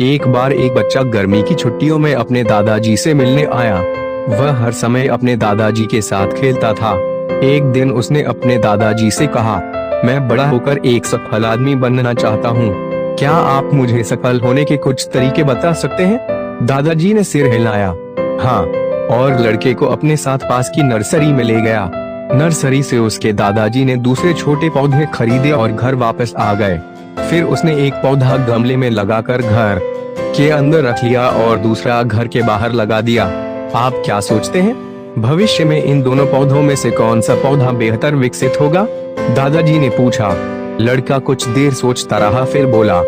एक बार एक बच्चा गर्मी की छुट्टियों में अपने दादाजी से मिलने आया। वह हर समय अपने दादाजी के साथ खेलता था। एक दिन उसने अपने दादाजी से कहा, मैं बड़ा होकर एक सफल आदमी बनना चाहता हूँ। क्या आप मुझे सफल होने के कुछ तरीके बता सकते हैं? दादाजी ने सिर हिलाया। हाँ, और लड़के को अपने साथ पास की नर्सरी में ले गया। नर्सरी से उसके दादाजी ने दूसरे छोटे पौधे खरीदे और घर वापस आ गए। फिर उसने एक पौधा गमले में लगाकर घर के अंदर रख लिया और दूसरा घर के बाहर लगा दिया। आप क्या सोचते हैं, भविष्य में इन दोनों पौधों में से कौन सा पौधा बेहतर विकसित होगा? दादाजी ने पूछा। लड़का कुछ देर सोचता रहा, फिर बोला,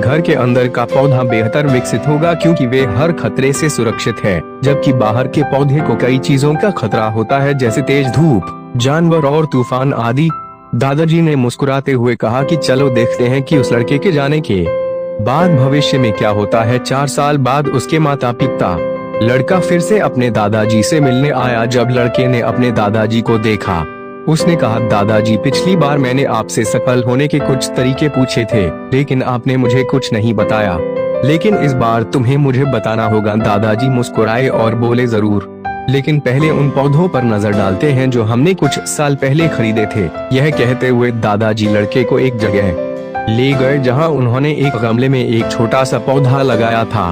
घर के अंदर का पौधा बेहतर विकसित होगा क्योंकि वे हर खतरे से सुरक्षित है, जबकि बाहर के पौधे को कई चीजों का खतरा होता है, जैसे तेज धूप, जानवर और तूफान आदि। दादाजी ने मुस्कुराते हुए कहा कि चलो देखते हैं कि उस लड़के के जाने के बाद भविष्य में क्या होता है। 4 साल बाद उसके माता पिता लड़का फिर से अपने दादाजी से मिलने आया। जब लड़के ने अपने दादाजी को देखा, उसने कहा, दादाजी, पिछली बार मैंने आपसे सफल होने के कुछ तरीके पूछे थे, लेकिन आपने मुझे कुछ नहीं बताया। लेकिन इस बार तुम्हें मुझे बताना होगा। दादाजी मुस्कुराए और बोले, जरूर, लेकिन पहले उन पौधों पर नजर डालते हैं जो हमने कुछ साल पहले खरीदे थे। यह कहते हुए दादाजी लड़के को एक जगह ले गए जहां उन्होंने एक गमले में एक छोटा सा पौधा लगाया था।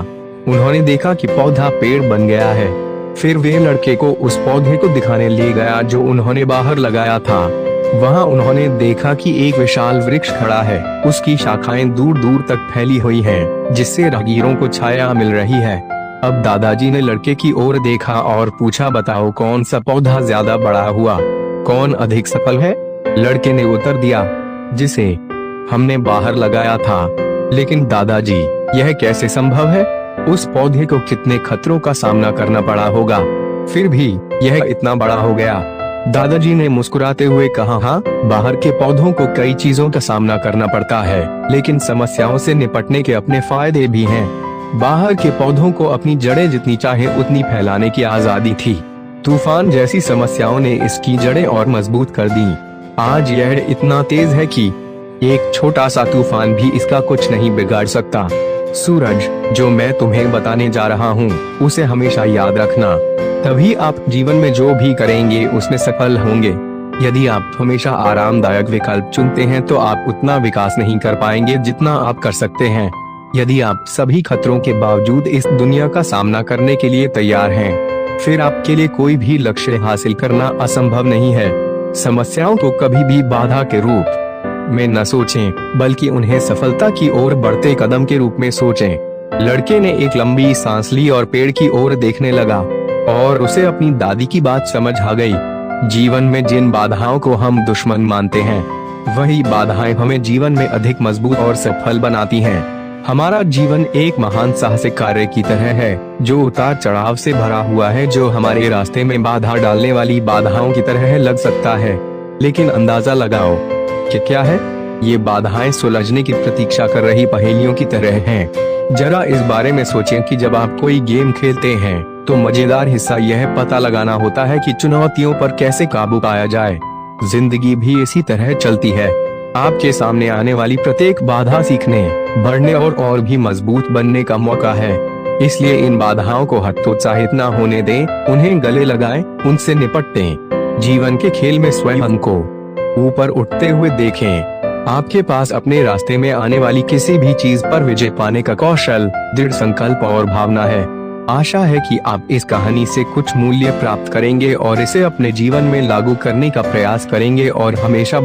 उन्होंने देखा कि पौधा पेड़ बन गया है। फिर वे लड़के को उस पौधे को दिखाने ले गया जो उन्होंने बाहर लगाया था। वहां उन्होंने देखा कि एक विशाल वृक्ष खड़ा है। उसकी शाखाएं दूर दूर तक फैली हुई हैं, जिससे राहगीरों को छाया मिल रही है। अब दादाजी ने लड़के की ओर देखा और पूछा, बताओ कौन सा पौधा ज्यादा बड़ा हुआ, कौन अधिक सफल है? लड़के ने उत्तर दिया, जिसे हमने बाहर लगाया था। लेकिन दादाजी, यह कैसे संभव है? उस पौधे को कितने खतरों का सामना करना पड़ा होगा, फिर भी यह इतना बड़ा हो गया। दादाजी ने मुस्कुराते हुए कहा, हाँ, बाहर के पौधों को कई चीजों का सामना करना पड़ता है, लेकिन समस्याओं से निपटने के अपने फायदे भी हैं। बाहर के पौधों को अपनी जड़ें जितनी चाहे उतनी फैलाने की आजादी थी। तूफान जैसी समस्याओं ने इसकी जड़ें और मजबूत कर दी। आज यह इतना तेज है कि एक छोटा सा तूफान भी इसका कुछ नहीं बिगाड़ सकता। सूरज, जो मैं तुम्हें बताने जा रहा हूँ, उसे हमेशा याद रखना, तभी आप जीवन में जो भी करेंगे उसमें सफल होंगे। यदि आप हमेशा आरामदायक विकल्प चुनते हैं तो आप उतना विकास नहीं कर पाएंगे जितना आप कर सकते हैं। यदि आप सभी खतरों के बावजूद इस दुनिया का सामना करने के लिए तैयार हैं, फिर आपके लिए कोई भी लक्ष्य हासिल करना असंभव नहीं है। समस्याओं को कभी भी बाधा के रूप में न सोचें, बल्कि उन्हें सफलता की ओर बढ़ते कदम के रूप में सोचें। लड़के ने एक लंबी सांस ली और पेड़ की ओर देखने लगा, और उसे अपनी दादी की बात समझ आ गई। जीवन में जिन बाधाओं को हम दुश्मन मानते हैं, वही बाधाएं हमें जीवन में अधिक मजबूत और सफल बनाती हैं। हमारा जीवन एक महान साहसिक कार्य की तरह है, जो उतार चढ़ाव से भरा हुआ है, जो हमारे रास्ते में बाधा डालने वाली बाधाओं की तरह लग सकता है। लेकिन अंदाजा लगाओ कि क्या है, ये बाधाएं सुलझने की प्रतीक्षा कर रही पहेलियों की तरह हैं। जरा इस बारे में सोचें कि जब आप कोई गेम खेलते हैं, तो मजेदार हिस्सा यह पता लगाना होता है कि चुनौतियों पर कैसे काबू पाया जाए। जिंदगी भी इसी तरह चलती है। आपके सामने आने वाली प्रत्येक बाधा सीखने, बढ़ने और भी मजबूत बनने का मौका है। इसलिए इन बाधाओं को हतोत्साहित न होने दें, उन्हें गले लगाएं, उनसे निपटें। जीवन के खेल में स्वयं को ऊपर उठते हुए देखें। आपके पास अपने रास्ते में आने वाली किसी भी चीज पर विजय पाने का कौशल, दृढ़ संकल्प और भावना है। आशा है कि आप इस कहानी से कुछ मूल्य प्राप्त करेंगे और इसे अपने जीवन में लागू करने का प्रयास करेंगे और हमेशा